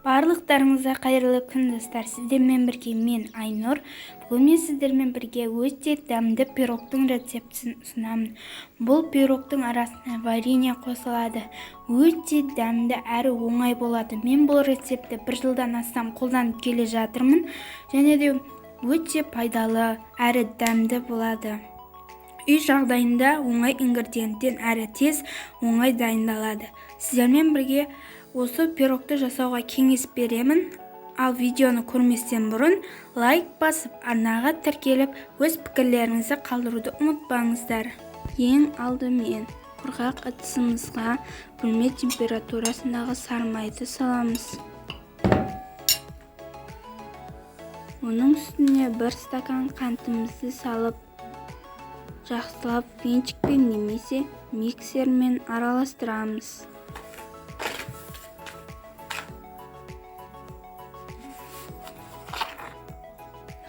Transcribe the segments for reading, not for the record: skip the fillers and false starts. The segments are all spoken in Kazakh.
Барлықтарыңызға қайырлы күн достар. Сіздермен бірге мен Айнұр. Бүгін мен сіздермен бірге өте дәмді пирогтың рецептісін ұсынамын. Бұл пирогтың арасына варенье қосылады. Өте дәмді әрі оңай болады. Мен бұл рецепті 1 жылдан астам қолданып келе жатырмын. Және де өте пайдалы әрі дәмді болады. Үй жағдайында оңай ингредиенттен әрі тез оңай дайындалады. Сіздермен бірге осы пирогты жасауға кеңес беремін. Ал видеоны көрместен бұрын лайк басып, арнаға тіркеліп, өз пікірлеріңізді қалдыруды ұмытпаңыздар. Ең алдымен құрғақ ыдысымызға бөлме температурасындағы сары майды саламыз. Оның үстіне 1 стакан қантымызды салып, жақсылап венчикпен немесе миксермен араластырамыз.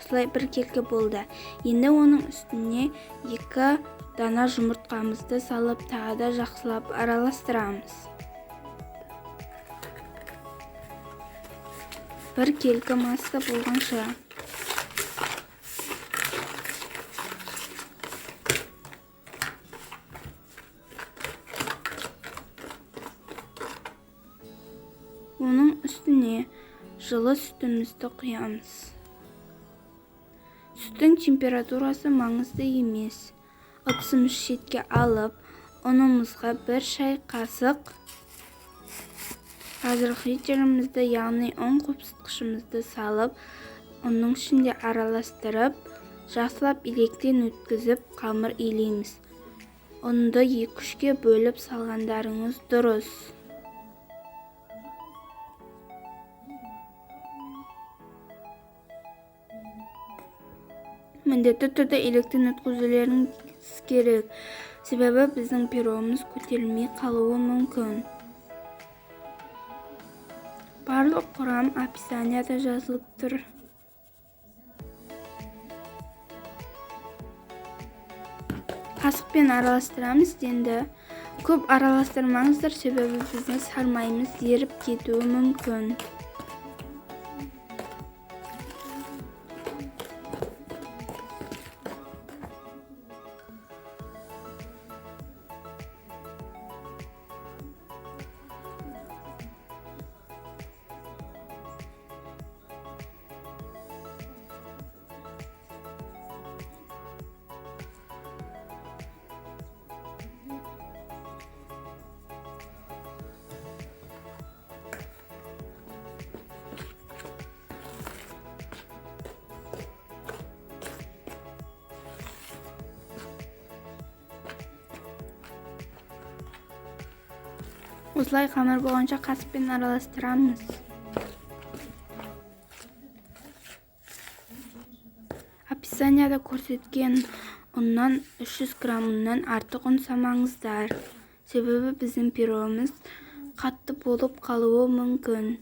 Осылай бір келкі болды. Енді оның үстіне 2 дана жұмыртқамызды салып, тағы да жақсылап араластырамыз. Бір келкі масса болғанша. Оның үстіне жылы сүтімізді құямыз. Сүттің температурасы маңызды емес. Ыдысымызды шетке алып, ұнымызға 1 шай қасық разрыхлителімізді, яғни ұн қопсытқышымызды салып, оның ішінде араластырып, жақсылап илектен өткізіп, қамыр илейміз. Ұнды 2-3-ке бөліп салғандарыңыз дұрыс. Міндетті түрде илектен өткізулеріңіз керек, себебі біздің пирогымыз көтерілмей қалуы мүмкін. Барлық құрам описанияда жазылып тұр. Қасықпен араластырамыз. Енді көп араластырмаңыздар, себебі біздің сары майымыз еріп кетуі мүмкін. Осылай қамыр болғанша қасықпен араластырамыз. Описанияда көрсеткен ұннан 300 грамм ұннан артық ұн салмаңыздар, себебі біздің пирогымыз қатты болып қалуы мүмкін.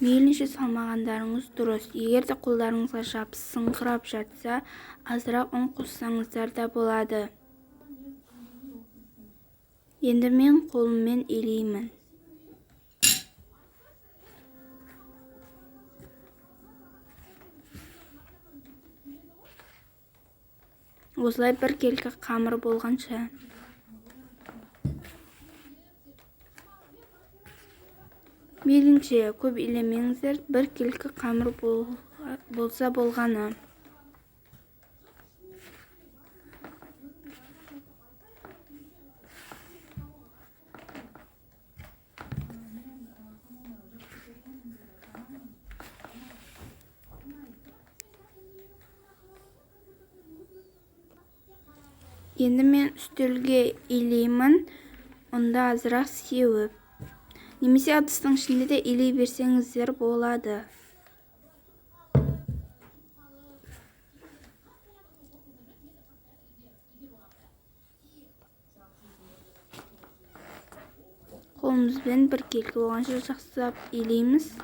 Мейлінше салмағандарыңыз дұрыс. Егер де қолдарыңызға жабысыңқырап жатса, азырақ ұн қоссаңыздар да болады. Енді мен қолыммен илеймін. Осылай бір келкі қамыр болғанша. Мейлінше көп илемеңіздер, бір келкі қамыр болса болғаны. Енді мен үстелге илеймін, онда азырақ сеуіп. Немесе ыдыстың ішінде де илей берсеңіздер болады. Қолымызбен бір келкі болғанша жақсылап илейміз.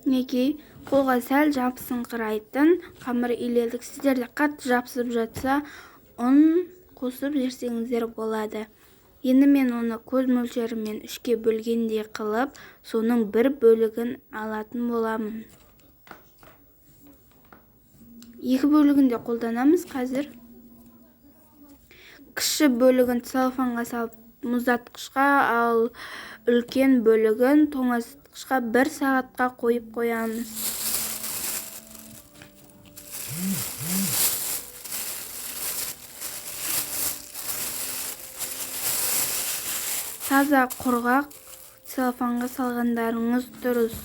Мінекей қолға сәл жабысыңқырайтын қамыр иледік. Сіздерде қатты жабысып жатса, ұн қосып жіберсеңіздер болады. Енді мен оны көз мөлшерімен 3-ке бөлгендей қылып, соның бір бөлігін алатын боламын. 2 бөлігін де қолданамыз қазір. Кіші бөлігін целлофанға салып мұздатқышқа, ал үлкен бөлігін тоңазытқышқа 1 сағатқа қойып қоямыз. Таза құрғақ целлофанға салғандарыңыз дұрыс.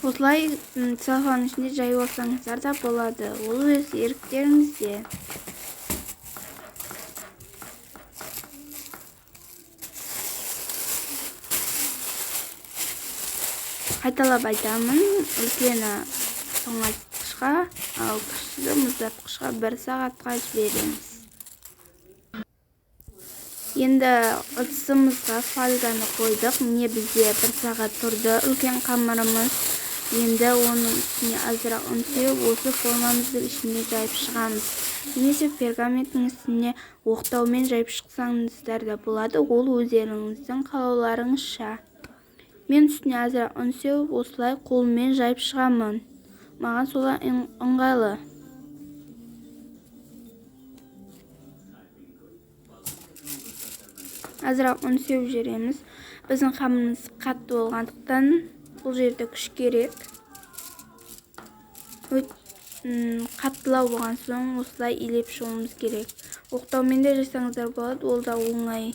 Осылай целлофанның ішінде жайып алсаңыздар да болады. Ол өз еріктеріңізде. Қайталап айтамын, үлкені тоңазытқышқа, ал кішісі мұздатқышқа 1 сағатқа жібереміз. Енді ыдысымызға фольганы қойдық. Міне бізде 1 сағат тұрды үлкен қамырымыз. Енді оның үстіне азырақ ұн сеуіп, осы формамыздың ішіне жайып шығамыз. Немесе пергаменттің үстіне оқтаумен жайып шықсаңыздар да болады. Ол өздеріңіздің қалауларыңызша. Мен үстіне азырақ ұн сеуіп, осылай қолмен жайып шығамын. Маған солай ыңғайлы. Азырақ ұн сеуіп жібереміз. Біздің қамырымыз қатты болғандықтан бұл жерде күш керек. Қаттылау болған соң осылай илеп шығуымыз керек. Оқтаумен де жасаңыздар болады, ол да оңай.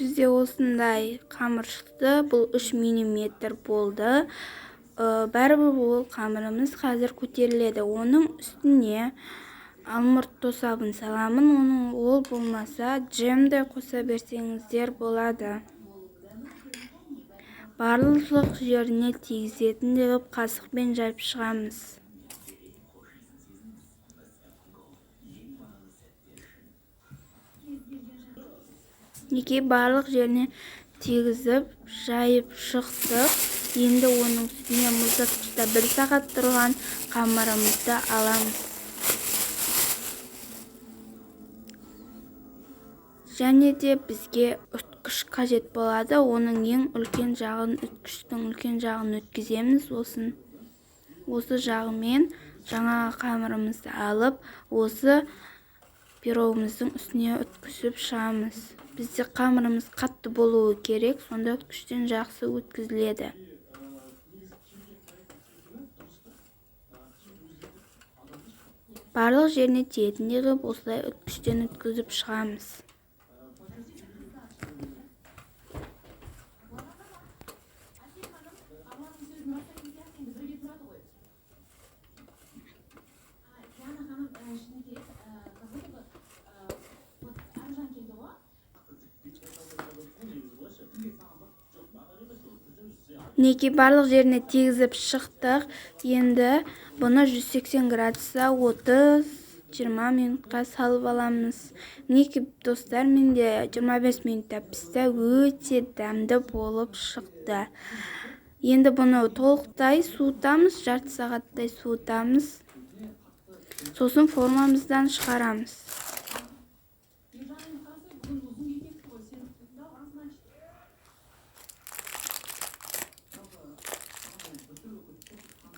Бізде осындай қамыр шықты. Бұл 3 мм болды. Бәрібір ол қамырымыз қазір көтеріледі. Оның үстіне алмұрт тосабын саламын. Ол болмаса джемді қоса берсеңіздер болады. Барлық жеріне тигізетіндей қылып қасықпен жайып шығамыз. Неке барлық жеріне тегізіп жайып шықтық. Енді оның үстіне мұздатқышта 1 сағат тұрған қамырымызды аламыз. Және де бізге үткіш қажет болады. Оның ең үлкен жағын, үткіштің үлкен жағын өткіземіз. Осы жағымен жаңағы қамырымызды алып, осы пирогымыздың үстіне өткізіп шығамыз. Бізде қамырымыз қатты болуы керек, сонда үткіштен жақсы өткізіледі. Барлық жеріне тиетіндей қылып осылай үткіштен өткізіп шығамыз. Неке барлық жеріне тегізіп шықтық. Енді бұны 180 градуста 30-20 минутқа салып аламыз. Неке достар, менде 25 минутта пісті, өте дәмді болып шықты. Енді бұны толықтай суытамыз, жарты сағаттай суытамыз. Сосын формамыздан шығарамыз.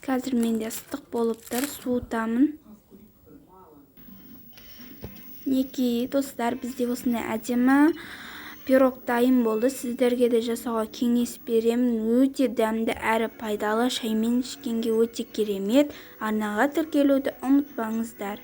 Қазір менде ыстық болып тұр, суытамын. Неке достар, бізде осындай әдемі пирог дайын болды. Сіздерге де жасауға кеңес беремін. Өте дәмді әрі пайдалы, шаймен ішкенге өте керемет. Арнаға тіркелуді ұмытпаңыздар.